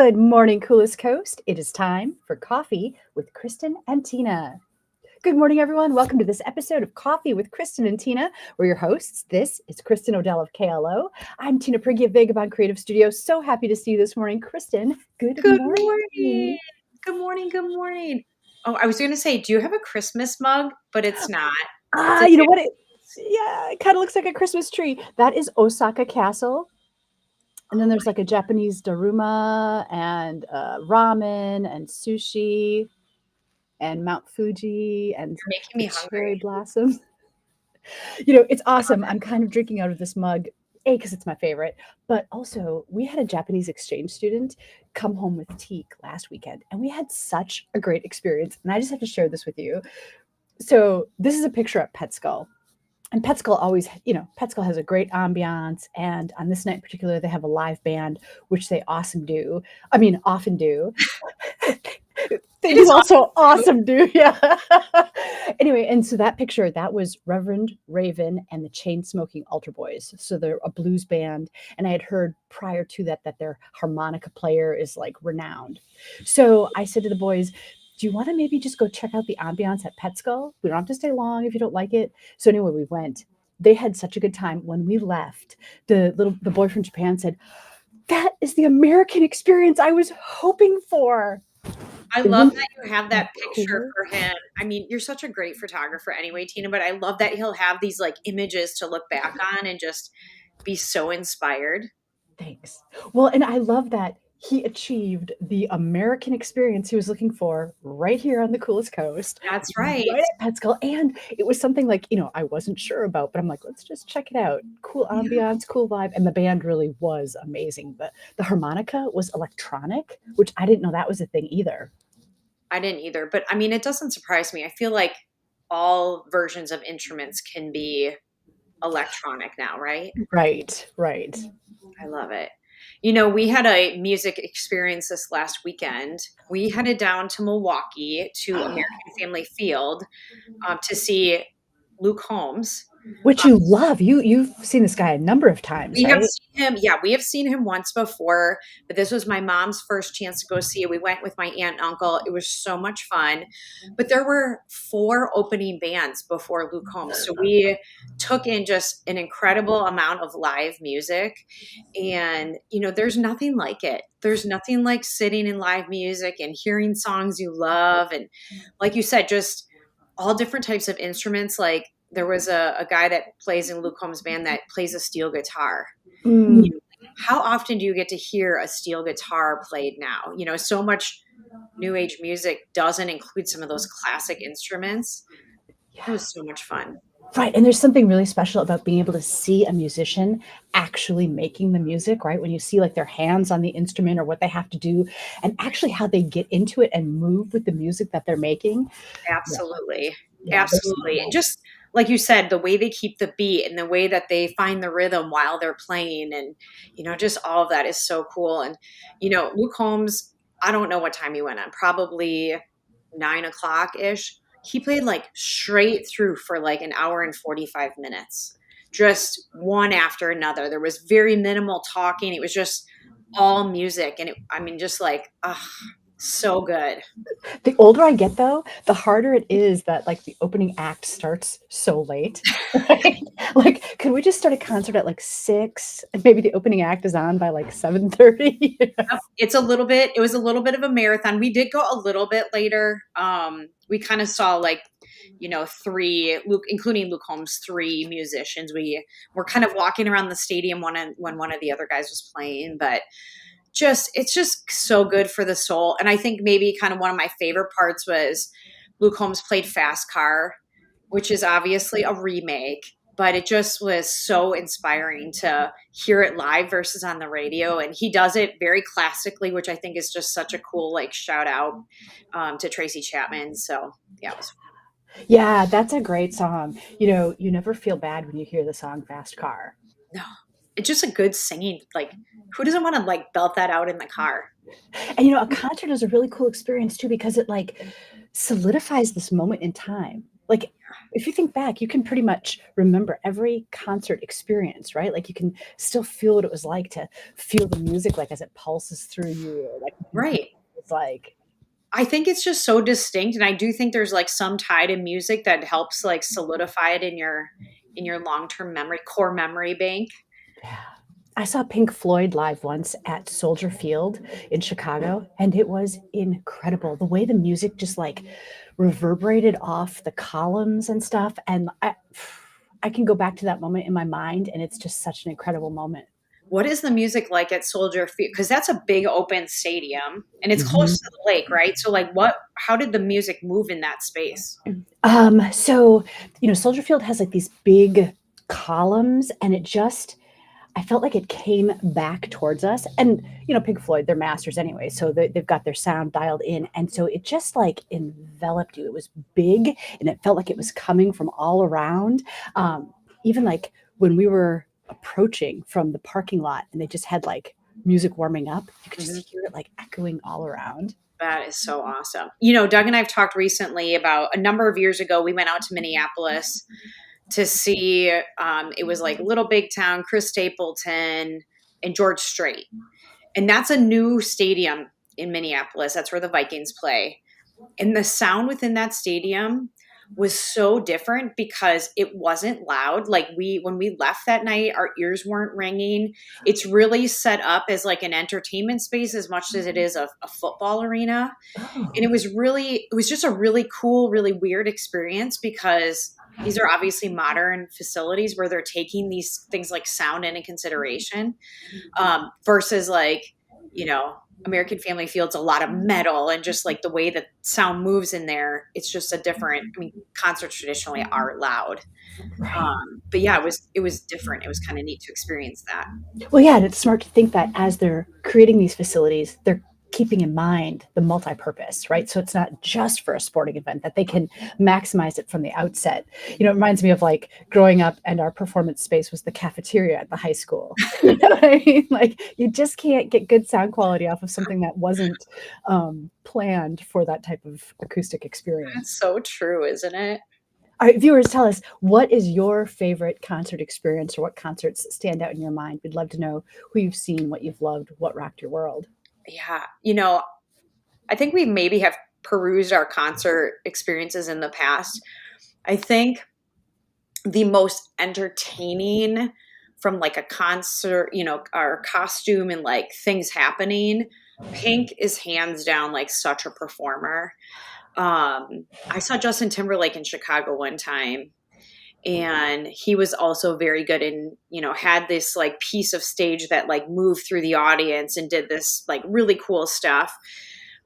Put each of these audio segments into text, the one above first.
Good morning, Coolest Coast. It is time for Coffee with Kristin and Tina. Good morning, everyone. Welcome to this episode of Coffee with Kristin and Tina. We're your hosts. This is Kristin Odell of KLO. I'm Tina Prigge of Vagabond Creative Studio. So happy to see you this morning. Kristin, good Good morning. morning. Good morning. Good morning. Oh, I was going to say, do you have a Christmas mug? But it's not. It's You know a, what? It kind of looks like a Christmas tree. That is Osaka Castle. And then oh there's like a Japanese daruma and ramen and sushi and Mount Fuji and you're making the me cherry hungry. blossoms. It's awesome. I'm kind of drinking out of this mug, A, because it's my favorite, but also we had a Japanese exchange student come home with teak last weekend, and we had such a great experience. And I just have to share this with you. So this is a picture at Pet Skull. And Pet Skull always, Pet Skull has a great ambiance. And on this night in particular, they have a live band, which they often do. They It do is awesome. also awesome, dude. Yeah. Anyway, and so that picture, that was Reverend Raven and the Chain Smoking Altar Boys. So they're a blues band. And I had heard prior to that their harmonica player is like renowned. So I said to the boys, do you want to maybe just go check out the ambiance at Pet Skull? We don't have to stay long if you don't like it. So anyway, we went. They had such a good time. When we left, the boy from Japan said, that is the American experience I was hoping for. I love Isn't that you have that that picture cool? for him. I mean, you're such a great photographer anyway, Tina, but I love that he'll have these like images to look back on and just be so inspired. Thanks. Well, and I love that he achieved the American experience he was looking for right here on the coolest coast, That's right. right at Pet Skull. And it was something like, I wasn't sure about, but I'm like, let's just check it out. Cool Yeah. ambiance, cool vibe. And the band really was amazing. The harmonica was electronic, which I didn't know that was a thing either. I didn't either. But I mean, it doesn't surprise me. I feel like all versions of instruments can be electronic now, right? Right, right. I love it. You know, we had a music experience this last weekend. We headed down to Milwaukee to American Family Field to see Luke Holmes. Which you love. You've seen this guy a number of times, We have right? seen him. Yeah, we have seen him once before, but this was my mom's first chance to go see it. We went with my aunt and uncle. It was so much fun. But there were 4 opening bands before Luke Holmes. So we took in just an incredible amount of live music. And, there's nothing like it. There's nothing like sitting in live music and hearing songs you love. And like you said, just all different types of instruments. Like there was a guy that plays in Luke Combs' band that plays a steel guitar. Mm. How often do you get to hear a steel guitar played now? So much new age music doesn't include some of those classic instruments. It was so much fun. Right. And there's something really special about being able to see a musician actually making the music, right? When you see like their hands on the instrument or what they have to do and actually how they get into it and move with the music that they're making. Yeah. Absolutely. Yeah. There's Absolutely. And just like you said, the way they keep the beat and the way that they find the rhythm while they're playing and, just all of that is so cool. And, Luke Holmes, I don't know what time he went on, probably 9 o'clock ish. He played like straight through for like an hour and 45 minutes, just one after another. There was very minimal talking. It was just all music. And just like, so good. the older I get though, the harder it is that like the opening act starts so late. Right? Like, could we just start a concert at like 6 and maybe the opening act is on by like 7:30? It was a little bit of a marathon. We did go a little bit later. We kind of saw like, 3 Luke, including Luke Holmes, 3 musicians. We were kind of walking around the stadium when one of the other guys was playing, but it's just so good for the soul. And I think maybe kind of one of my favorite parts was Luke Holmes played Fast Car, which is obviously a remake, but it just was so inspiring to hear it live versus on the radio. And he does it very classically, which I think is just such a cool, like, shout out to Tracy Chapman. So yeah, it was Yeah, that's a great song. You never feel bad when you hear the song Fast Car. no, it's just a good singing. Like, who doesn't want to like belt that out in the car? And a concert is a really cool experience too because it like solidifies this moment in time. Like, if you think back, you can pretty much remember every concert experience, right? Like, you can still feel what it was like to feel the music, like, as it pulses through you, or, like, Right. it's like I think it's just so distinct, and I do think there's, like, some tie to music that helps, like, solidify it in your long-term memory core memory bank. yeah. I saw Pink Floyd live once at Soldier Field in Chicago, and it was incredible. The way the music just, like, reverberated off the columns and stuff, and I can go back to that moment in my mind, and it's just such an incredible moment. What is the music like at Soldier Field? Because that's a big open stadium, and it's Mhm. close to the lake, right? So, like, how did the music move in that space? So, Soldier Field has, like, these big columns, and I felt like it came back towards us. And, Pink Floyd, they're masters anyway, so they've got their sound dialed in. And so it just like enveloped you. It was big and it felt like it was coming from all around. Even like when we were approaching from the parking lot and they just had like music warming up, you could Mhm. just hear it like echoing all around. That is so awesome. You know, Doug and I have talked recently about a number of years ago, we went out to Minneapolis to see, it was like Little Big Town, Chris Stapleton, and George Strait. And that's a new stadium in Minneapolis. That's where the Vikings play. And the sound within that stadium was so different because it wasn't loud. Like when we left that night, our ears weren't ringing. It's really set up as like an entertainment space as much as it is a football arena. And Oh, it was just a really cool, really weird experience because these are obviously modern facilities where they're taking these things like sound into consideration, versus like, you know, American Family Field's a lot of metal and just like the way that sound moves in there. It's just a different. I mean, concerts traditionally are loud, right. but yeah, it was different. It was kind of neat to experience that. Well, yeah, and it's smart to think that as they're creating these facilities, they're keeping in mind the multi-purpose, right? So it's not just for a sporting event, that they can maximize it from the outset. It reminds me of like growing up and our performance space was the cafeteria at the high school. You know what I mean? Like you just can't get good sound quality off of something that wasn't planned for that type of acoustic experience. That's so true, isn't it? All right, viewers, tell us, what is your favorite concert experience, or what concerts stand out in your mind? We'd love to know who you've seen, what you've loved, what rocked your world. Yeah, you know, I think we maybe have perused our concert experiences in the past. I think the most entertaining from like a concert, you know, our costume and like things happening, Pink is hands down like such a performer. I saw Justin Timberlake in Chicago one time, and he was also very good in, you know, had this like piece of stage that like moved through the audience and did this like really cool stuff.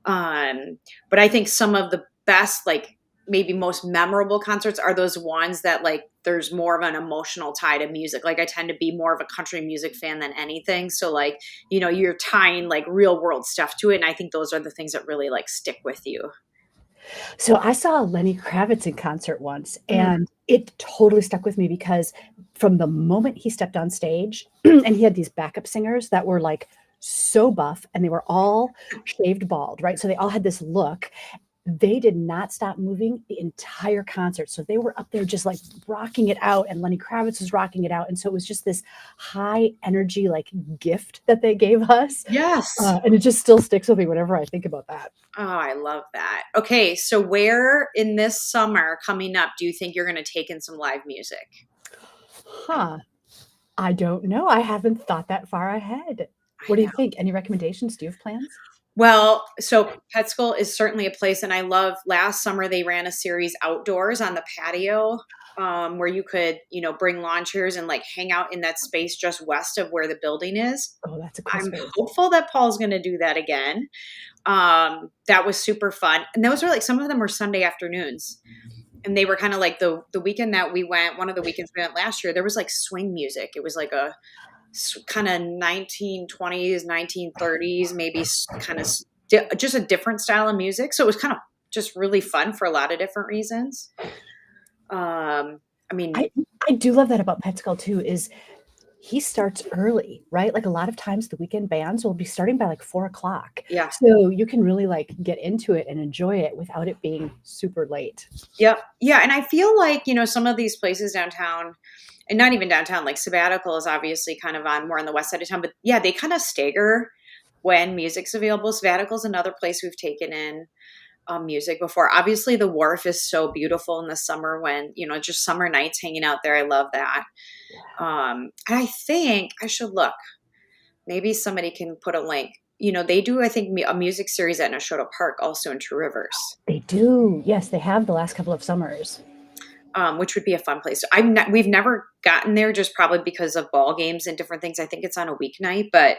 But I think some of the best, like maybe most memorable concerts are those ones that like there's more of an emotional tie to music. Like I tend to be more of a country music fan than anything. So like, you know, you're tying like real world stuff to it. And I think those are the things that really like stick with you. So I saw Lenny Kravitz in concert once, Mm. and it totally stuck with me because from the moment he stepped on stage, and he had these backup singers that were like so buff, and they were all shaved bald, right? So they all had this look. They did not stop moving the entire concert. So they were up there just like rocking it out, and Lenny Kravitz was rocking it out. And so it was just this high energy like gift that they gave us. Yes. And it just still sticks with me whenever I think about that. Oh, I love that. Okay, so where in this summer coming up do you think you're going to take in some live music? Huh. I don't know. I haven't thought that far ahead. I What do you know. think? Any recommendations? Do you have plans? Well, so Petskill is certainly a place, and I love. Last summer they ran a series outdoors on the patio, where you could, you know, bring lawn chairs and like hang out in that space just west of where the building is. Oh, that's a cool I'm space. hopeful that Paul's going to do that again. That was super fun, and those were like some of them were Sunday afternoons, and they were kind of like the weekend that we went. One of the weekends we went last year, there was like swing music. It was like a kind of 1920s, 1930s, maybe kind of just a different style of music. So it was kind of just really fun for a lot of different reasons. I mean, I I do love that about Pet Skull too, is he starts early, right? Like a lot of times the weekend bands will be starting by like 4 o'clock. Yeah. So you can really like get into it and enjoy it without it being super late. Yep. Yeah. And I feel like, some of these places downtown, and not even downtown, like Sabbatical is obviously kind of on more on the west side of town, but yeah, they kind of stagger when music's available. Sabbatical is another place we've taken in music before. Obviously, the Wharf is so beautiful in the summer when, just summer nights hanging out there. I love that. And I think I should look. Maybe somebody can put a link. They do, I think, a music series at Nashotah Park, also in Two Rivers. They do. Yes, they have the last couple of summers. Which would be a fun place. We've never gotten there, just probably because of ball games and different things. I think it's on a weeknight, but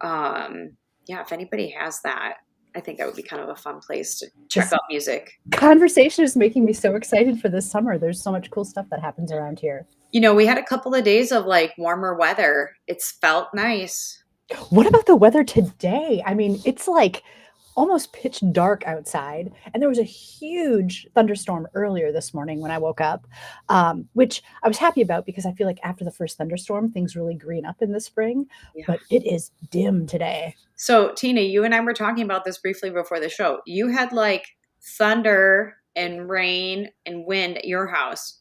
yeah, if anybody has that, I think that would be kind of a fun place to check out music. Conversation is making me so excited for this summer. There's so much cool stuff that happens around here. We had a couple of days of like warmer weather. It's felt nice. What about the weather today? I mean, it's like almost pitch dark outside, and there was a huge thunderstorm earlier this morning when I woke up, which I was happy about because I feel like after the first thunderstorm, things really green up in the spring, but it is dim today. So Tina, you and I were talking about this briefly before the show. You had like thunder and rain and wind at your house.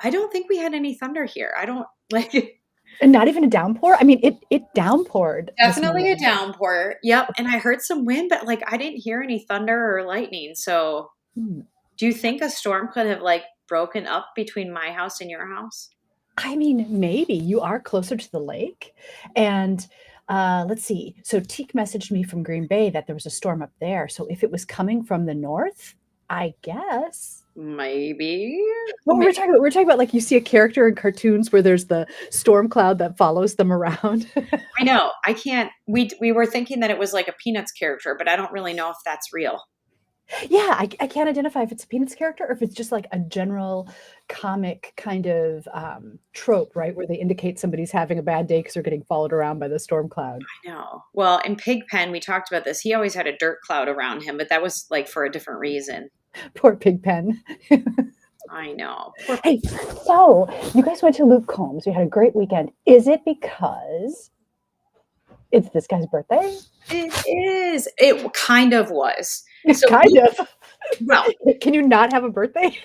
I don't think we had any thunder here. I don't like it. And not even a downpour? I mean, it downpoured. Definitely a downpour. Yep. And I heard some wind, but like I didn't hear any thunder or lightning. So do you think a storm could have like broken up between my house and your house? I mean, maybe. You are closer to the lake. And let's see. So Teak messaged me from Green Bay that there was a storm up there. So if it was coming from the north, I guess. Maybe. Well, we're talking about like you see a character in cartoons where there's the storm cloud that follows them around. I know. I can't. We were thinking that it was like a Peanuts character, but I don't really know if that's real. Yeah, I can't identify if it's a Peanuts character or if it's just like a general comic kind of trope, right? Where they indicate somebody's having a bad day because they're getting followed around by the storm cloud. I know. Well, in Pigpen, we talked about this. He always had a dirt cloud around him, but that was like for a different reason. Poor Pigpen. I know. Hey, so you guys went to Luke Combs. You had a great weekend. Is it because it's this guy's birthday? It is. It kind of was. So kind of. Well, can you not have a birthday?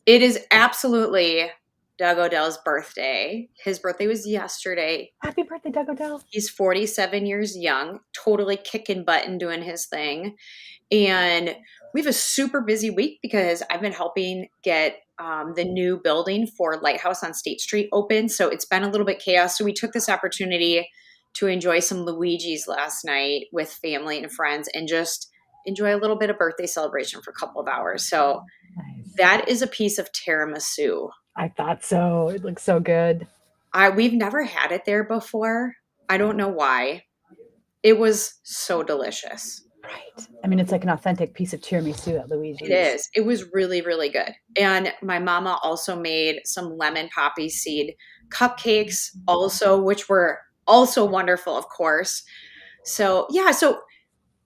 It is absolutely Doug Odell's birthday. His birthday was yesterday. Happy birthday, Doug Odell. He's 47 years young, totally kicking butt and doing his thing. And we have a super busy week because I've been helping get the new building for Lighthouse on State Street open. So it's been a little bit chaos. So we took this opportunity to enjoy some Luigi's last night with family and friends and just enjoy a little bit of birthday celebration for a couple of hours. So that is a piece of tiramisu. I thought so. It looks so good. We've never had it there before. I don't know why. It was so delicious. Right. I mean, it's like an authentic piece of tiramisu at Luigi's. It is. It was really, really good. And my mama also made some lemon poppy seed cupcakes also, which were also wonderful, of course. So, yeah. So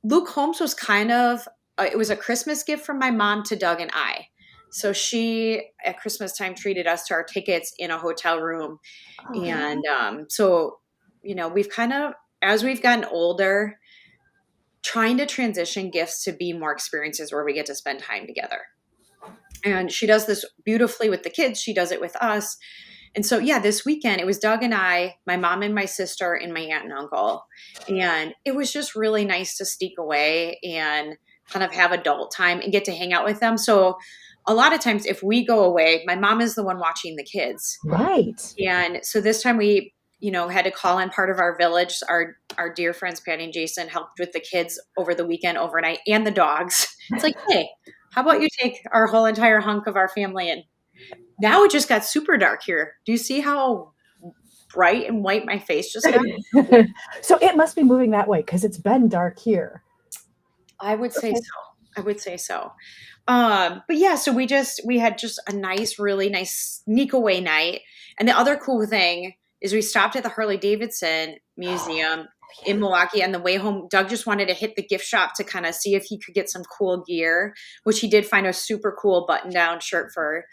Luke Holmes was kind of, it was a Christmas gift from my mom to Doug and I. So she, at Christmas time, treated us to our tickets in a hotel room. Oh. And so, we've kind of, as we've gotten older, trying to transition gifts to be more experiences where we get to spend time together. And she does this beautifully with the kids. She does it with us. And so, yeah, this weekend, it was Doug and I, my mom and my sister, and my aunt and uncle. And it was just really nice to sneak away and kind of have adult time and get to hang out with them. So a lot of times if we go away, my mom is the one watching the kids. Right. And so this time we, had to call in part of our village. Our dear friends, Patty and Jason, helped with the kids over the weekend, overnight, and the dogs. It's like, hey, how about you take our whole entire hunk of our family? And now it just got super dark here. Do you see how bright and white my face just got? So it must be moving that way because it's been dark here. I would say so. But yeah, so we had just a nice, really nice sneak away night. And the other cool thing is we stopped at the Harley Davidson Museum in Milwaukee. On the way home, Doug just wanted to hit the gift shop to kind of see if he could get some cool gear, which he did find a super cool button-down shirt for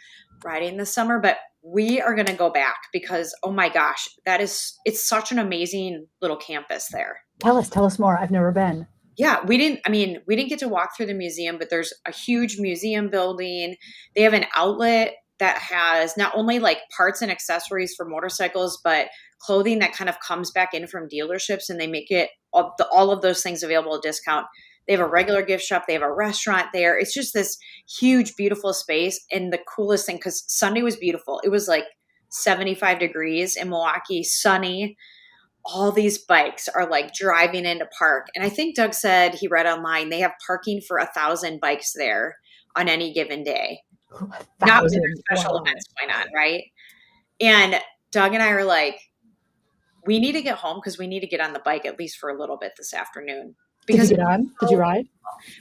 riding this summer. But we are going to go back because, oh my gosh, it's such an amazing little campus there. Tell us more. I've never been. Yeah, we didn't get to walk through the museum, but there's a huge museum building. They have an outlet that has not only like parts and accessories for motorcycles, but clothing that kind of comes back in from dealerships, and they make it all of those things available at discount. They have a regular gift shop. They have a restaurant there. It's just this huge, beautiful space. And the coolest thing, because Sunday was beautiful. It was like 75 degrees in Milwaukee, sunny. All these bikes are like driving into park. And I think Doug said he read online, they have parking for 1,000 bikes there on any given day. Not with their special events going on, right? And Doug and I are like, we need to get home because we need to get on the bike at least for a little bit this afternoon. Because did you get on? Did you ride?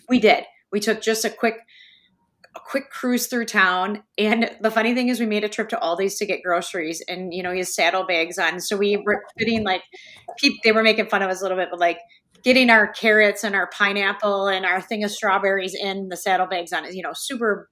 We did. We took just a quick cruise through town. And the funny thing is we made a trip to Aldi's to get groceries, and, you know, he has saddlebags on. So we were getting like, they were making fun of us a little bit, but like getting our carrots and our pineapple and our thing of strawberries in the saddlebags on, you know, super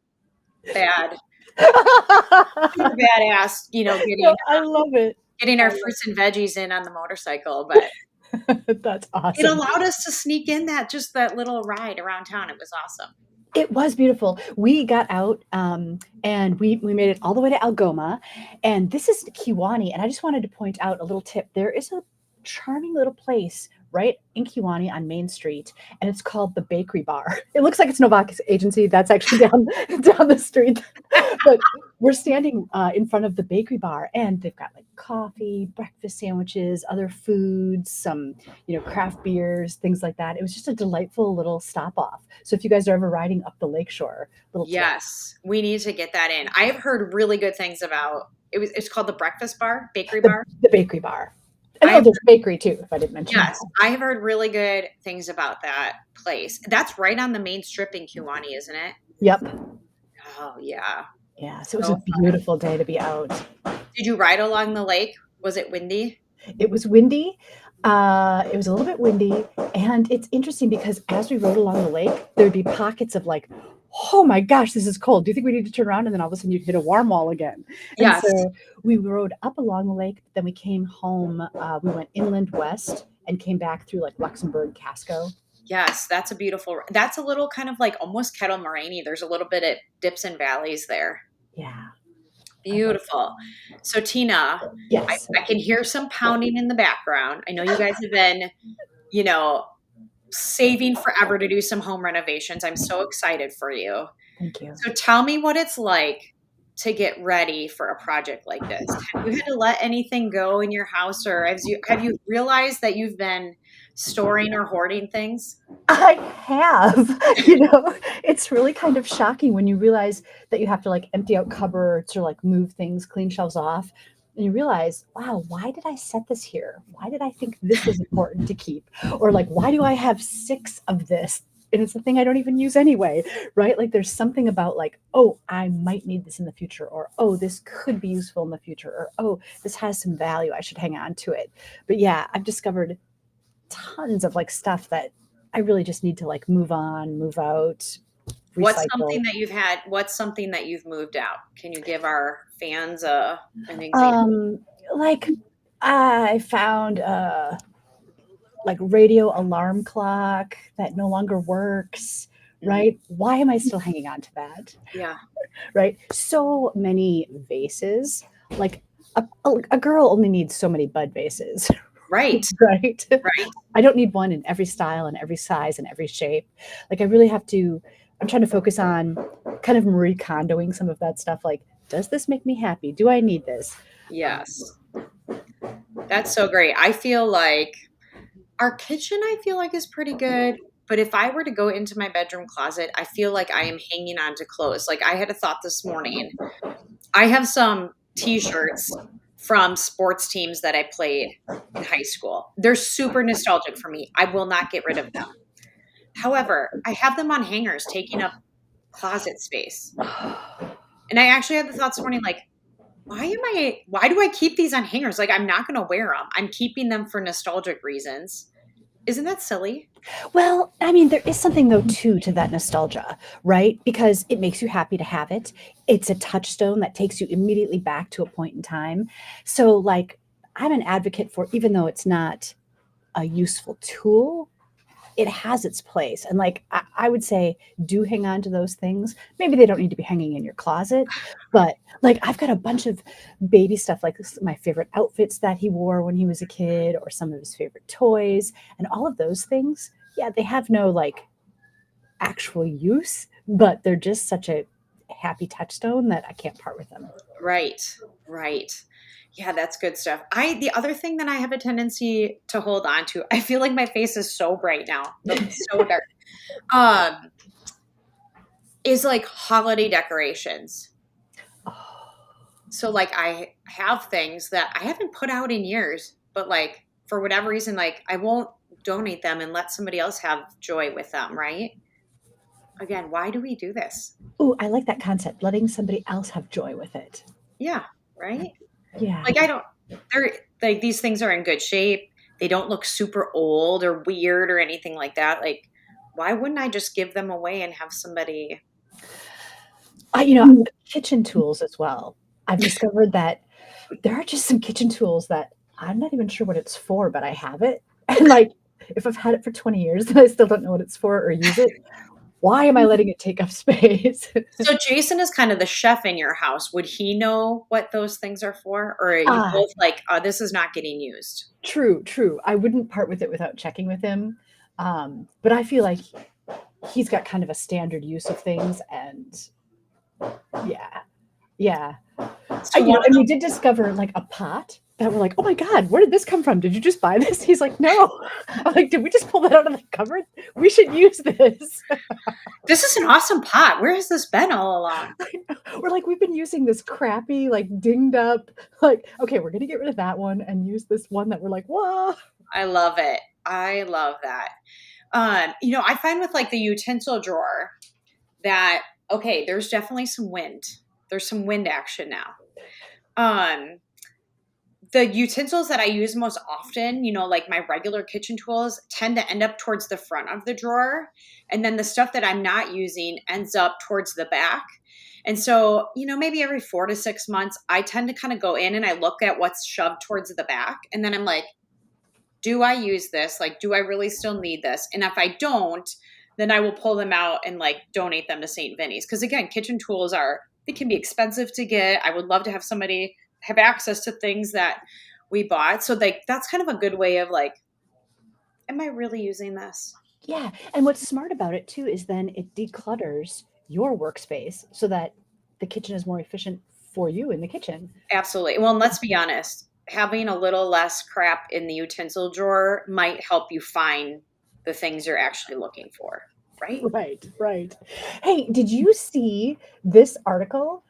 bad, super badass, you know, I love it. Getting our fruits and veggies in on the motorcycle. But that's awesome. It allowed us to sneak in that little ride around town. It was awesome. It was beautiful. We got out and we made it all the way to Algoma, and this is Kewanee. And I just wanted to point out a little tip. There is a charming little place right in Kewanee on Main Street, and it's called the Bakery Bar. It looks like it's Novak's agency. That's actually down the street. But we're standing in front of the Bakery Bar, and they've got like coffee, breakfast sandwiches, other foods, some, you know, craft beers, things like that. It was just a delightful little stop off. So if you guys are ever riding up the lakeshore, yes, we need to get that in. I have heard really good things about it. It's called the Breakfast Bar, Bakery Bar. The Bakery Bar. And there's a bakery too, if I didn't mention. Yes, that. I have heard really good things about that place. That's right on the main strip in Kewanee, isn't it? Yep. Oh yeah. Yeah. So it was a beautiful day to be out. Did you ride along the lake? Was it windy? It was windy. It was a little bit windy, and it's interesting because as we rode along the lake, there'd be pockets of like, oh my gosh, this is cold. Do you think we need to turn around? And then all of a sudden you'd hit a warm wall again. Yes. And so we rode up along the lake. Then we came home. We went inland west and came back through like Luxembourg, Casco. Yes, that's a little kind of like almost Kettle Moraine. There's a little bit of dips and valleys there. Yeah. Beautiful. So Tina, yes, I can hear some pounding in the background. I know you guys have been, you know, saving forever to do some home renovations. I'm so excited for you. Thank you. So tell me what it's like to get ready for a project like this. Have you had to let anything go in your house, or have you realized that you've been storing or hoarding things? I have. You know, it's really kind of shocking when you realize that you have to like empty out cupboards or like move things, clean shelves off. And you realize, wow, why did I set this here? Why did I think this was important to keep? Or like, why do I have 6 of this? And it's a thing I don't even use anyway, right? Like there's something about like, oh, I might need this in the future, or, oh, this could be useful in the future, or, oh, this has some value. I should hang on to it. But yeah, I've discovered tons of like stuff that I really just need to like move on, move out. Recycle. What's something that you've moved out? Can you give our fans an example? Like I found like radio alarm clock that no longer works, right? Why am I still hanging on to that? Yeah. Right. So many vases, like a girl only needs so many bud vases. Right. Right. I don't need one in every style and every size and every shape. Like I really have to, I'm trying to focus on kind of Marie Kondoing some of that stuff. Like, does this make me happy? Do I need this? Yes. That's so great. I feel like our kitchen, is pretty good. But if I were to go into my bedroom closet, I feel like I am hanging on to clothes. Like I had a thought this morning. I have some t-shirts from sports teams that I played in high school. They're super nostalgic for me. I will not get rid of them. However, I have them on hangers taking up closet space. And I actually had the thought this morning, like, why do I keep these on hangers? Like, I'm not going to wear them. I'm keeping them for nostalgic reasons. Isn't that silly? Well, I mean, there is something though too to that nostalgia, right? Because it makes you happy to have it. It's a touchstone that takes you immediately back to a point in time. So, like, I'm an advocate for, even though it's not a useful tool, it has its place. And like I would say, do hang on to those things. Maybe they don't need to be hanging in your closet, but like I've got a bunch of baby stuff, like my favorite outfits that he wore when he was a kid, or some of his favorite toys, and all of those things. Yeah, they have no like actual use, but they're just such a happy touchstone that I can't part with them. Right. Right. Yeah, that's good stuff. The other thing that I have a tendency to hold on to, I feel like my face is so bright now. It's so dark. Um, is like holiday decorations. So like I have things that I haven't put out in years, but like for whatever reason, like I won't donate them and let somebody else have joy with them, right? Again, why do we do this? Oh, I like that concept, letting somebody else have joy with it. Yeah, right? Yeah. Like I don't they're like these things are in good shape. They don't look super old or weird or anything like that. Like why wouldn't I just give them away and have somebody Kitchen tools as well. I've discovered that there are just some kitchen tools that I'm not even sure what it's for, but I have it. And like, if I've had it for 20 years and I still don't know what it's for or use it, why am I letting it take up space? So Jason is kind of the chef in your house. Would he know what those things are for? Or are you Ah, both like, oh, this is not getting used? true, true. I wouldn't part with it without checking with him. But I feel like he's got kind of a standard use of things, and yeah, yeah. So one of And the we did discover like a pot that we're like, oh my God, where did this come from? Did you just buy this? He's like, no. I'm like, did we just pull that out of the cupboard? We should use this. this is an awesome pot. Where has this been all along? We're like, we've been using this crappy, like dinged up, like, okay, we're gonna get rid of that one and use this one that we're like, whoa. I love it. I love that. I find with like the utensil drawer that okay, there's definitely some wind. There's some wind action now. Um, the utensils that I use most often, like my regular kitchen tools, tend to end up towards the front of the drawer. And then the stuff that I'm not using ends up towards the back. And so, maybe every 4 to 6 months, I tend to kind of go in and I look at what's shoved towards the back. And then I'm like, do I use this? Like, do I really still need this? And if I don't, then I will pull them out and like donate them to St. Vinny's. Because again, kitchen tools they can be expensive to get. I would love to have somebody have access to things that we bought. So like that's kind of a good way of like, am I really using this? Yeah. And what's smart about it too is then it declutters your workspace so that the kitchen is more efficient for you in the kitchen. Absolutely. Well, and let's be honest, having a little less crap in the utensil drawer might help you find the things you're actually looking for, right? Right, right. Hey, did you see this article?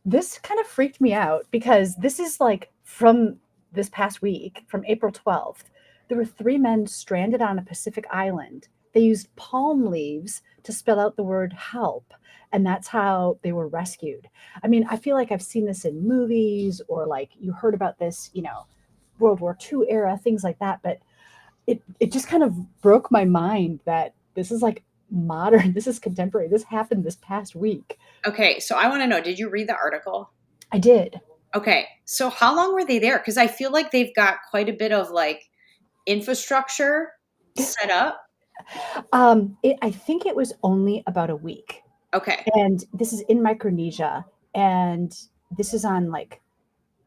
This kind of freaked me out because this is like from this past week, from April 12th. There were 3 men stranded on a Pacific island. They used palm leaves to spell out the word help, and that's how they were rescued. I mean, I feel like I've seen this in movies, or like you heard about this, World War II era, things like that, but it just kind of broke my mind that this is like modern, this is contemporary. This happened this past week. Okay. So I want to know, did you read the article? I did. Okay. So how long were they there? Because I feel like they've got quite a bit of like infrastructure set up. I think it was only about a week. Okay. And this is in Micronesia. And this is on like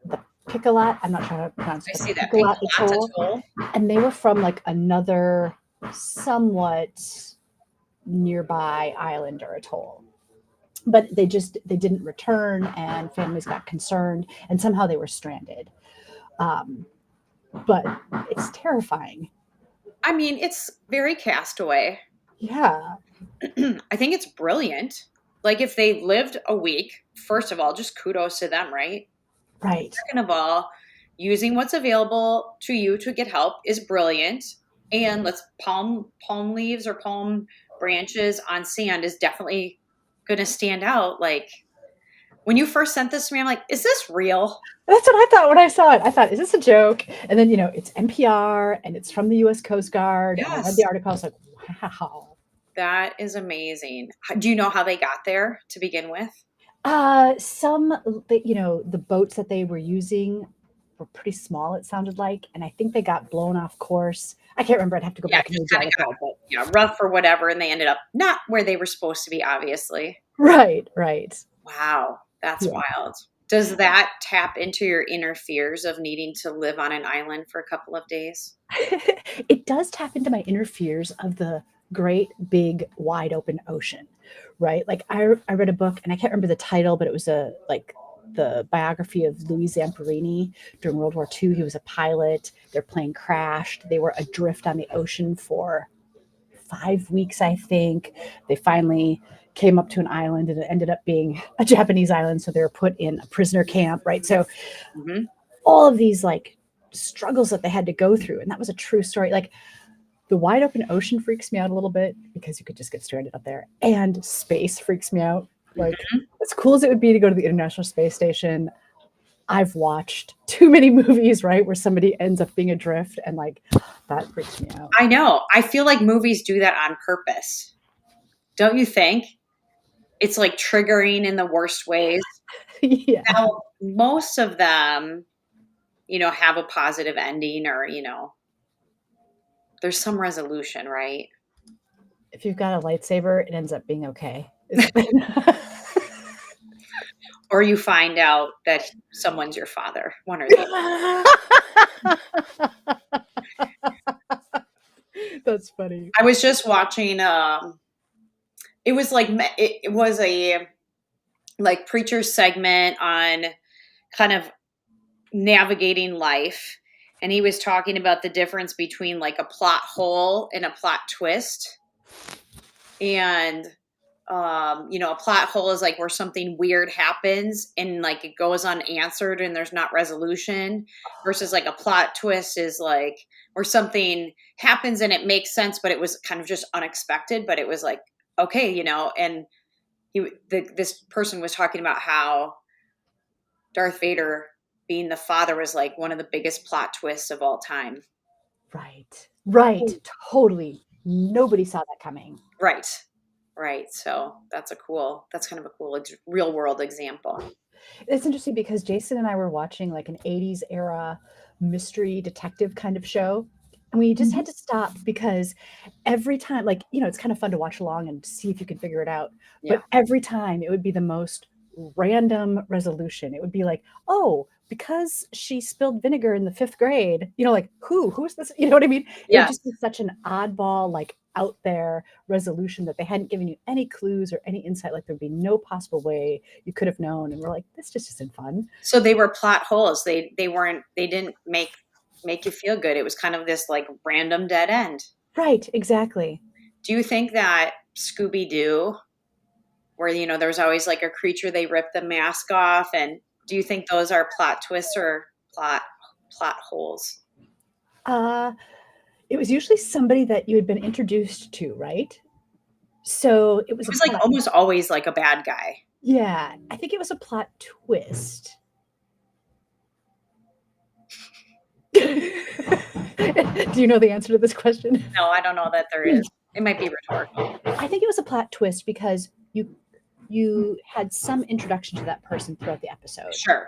the Picolat. I'm not sure how to pronounce I it. see that. Picolat Picolata Atoll. tool. And they were from like another somewhat nearby island or atoll. But they didn't return, and families got concerned, and somehow they were stranded. But it's terrifying. I mean, it's very castaway. Yeah. I think it's brilliant. Like if they lived a week, first of all, just kudos to them, right? Right. Second of all, using what's available to you to get help is brilliant. And let's palm leaves or palm branches on sand is definitely going to stand out. Like When you first sent this to me, I'm like, is this real? That's what I thought when I saw it. I thought, is this a joke? And then, it's NPR and it's from the US Coast Guard. And I read the Yes. article. I was like, wow. That is amazing. Do you know how they got there to begin with? The boats that they were using were pretty small, it sounded like. And I think they got blown off course. I can't remember. I'd have to go Yeah, back and just read the kind of got, article. But rough or whatever, and they ended up not where they were supposed to be, obviously. right, right. Wow, that's Yeah. wild. Does that tap into your inner fears of needing to live on an island for a couple of days? It does tap into my inner fears of the great, big, wide open ocean, right? Like I read a book and I can't remember the title, but it was the biography of Louis Zamperini during World War II. He was a pilot. Their plane crashed. They were adrift on the ocean for 5 weeks, I think. They finally came up to an island and it ended up being a Japanese island. So they were put in a prisoner camp, right? So Hmm. all of these like struggles that they had to go through. And that was a true story. Like the wide open ocean freaks me out a little bit because you could just get stranded up there. And space freaks me out. Like, as cool as it would be to go to the International Space Station, I've watched too many movies, right, where somebody ends up being adrift, and like that freaks me out. I know. I feel like movies do that on purpose. Don't you think? It's like triggering in the worst ways. Yeah. Now, most of them, have a positive ending or, there's some resolution, right? If you've got a lightsaber, it ends up being okay. Or you find out that someone's your father, one or the That's funny. I was just watching, it was like, it was a like preacher segment on kind of navigating life. And he was talking about the difference between like a plot hole and a plot twist. And a plot hole is like where something weird happens and like it goes unanswered and there's not resolution, versus like a plot twist is like where something happens and it makes sense, but it was kind of just unexpected, but it was like, okay, and this person was talking about how Darth Vader being the father was like one of the biggest plot twists of all time. Right. Right. Totally. Nobody saw that coming. Right. Right. So that's kind of a cool real world example. It's interesting because Jason and I were watching like an 80s era mystery detective kind of show. And we just had to stop because every time, like, it's kind of fun to watch along and see if you can figure it out. Yeah. But every time it would be the most random resolution. It would be like, oh, because she spilled vinegar in the 5th grade, like who's this? You know what I mean? It would just be such an oddball, like out there resolution that they hadn't given you any clues or any insight. Like there'd be no possible way you could have known. And we're like, this just isn't fun. So they were plot holes. They didn't make you feel good. It was kind of this like random dead end. Right. Exactly. Do you think that Scooby-Doo, where, there's always like a creature, they rip the mask off, and do you think those are plot twists or plot holes? It was usually somebody that you had been introduced to, right? So it was like almost always like a bad guy. Yeah, I think it was a plot twist. Do you know the answer to this question? No, I don't know that there is. It might be rhetorical. I think it was a plot twist because you had some introduction to that person throughout the episode. Sure.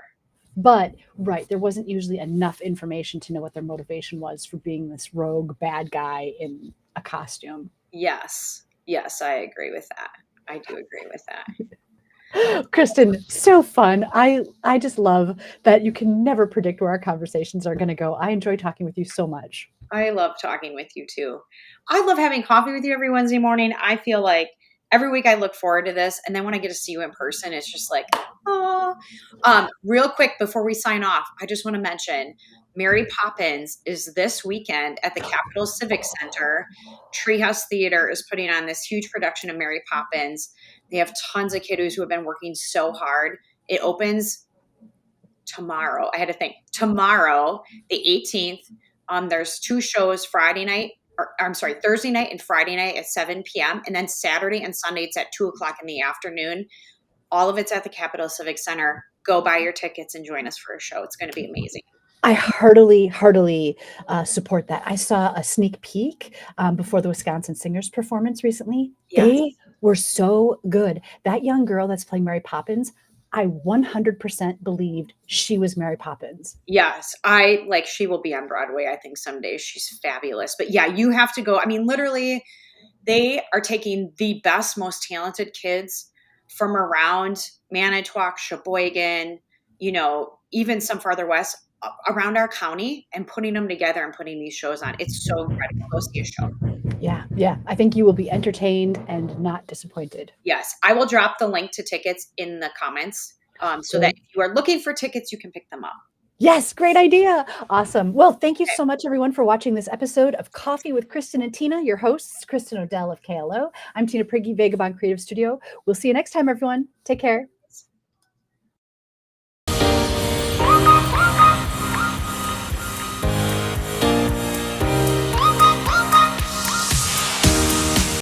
But, right, there wasn't usually enough information to know what their motivation was for being this rogue bad guy in a costume. Yes. Yes, I agree with that. I do agree with that. Kristin, so fun. I just love that you can never predict where our conversations are going to go. I enjoy talking with you so much. I love talking with you too. I love having coffee with you every Wednesday morning. I feel like every week I look forward to this. And then when I get to see you in person, it's just like, oh. Real quick before we sign off, I just want to mention Mary Poppins is this weekend at the Capitol Civic Center. Treehouse Theater is putting on this huge production of Mary Poppins. They have tons of kiddos who have been working so hard. It opens tomorrow. I had to think. Tomorrow, the 18th. There's 2 shows Thursday night and Friday night at 7 p.m. And then Saturday and Sunday, it's at 2:00 in the afternoon. All of it's at the Capitol Civic Center. Go buy your tickets and join us for a show. It's going to be amazing. I heartily support that. I saw a sneak peek before the Wisconsin Singers performance recently. Yes. They were so good. That young girl that's playing Mary Poppins, I 100% believed she was Mary Poppins. Yes, she will be on Broadway, I think someday. She's fabulous. But yeah, you have to go. I mean, literally, they are taking the best, most talented kids from around Manitowoc, Sheboygan, even some farther west around our county, and putting them together and putting these shows on. It's so incredible. Go see a show. Yeah. I think you will be entertained and not disappointed. Yes, I will drop the link to tickets in the comments so that if you are looking for tickets, you can pick them up. Yes, great idea. Awesome. Well, thank you so much, everyone, for watching this episode of Coffee with Kristin and Tina, your hosts, Kristin Odell of KLO. I'm Tina Prigge, Vagabond Creative Studio. We'll see you next time, everyone. Take care.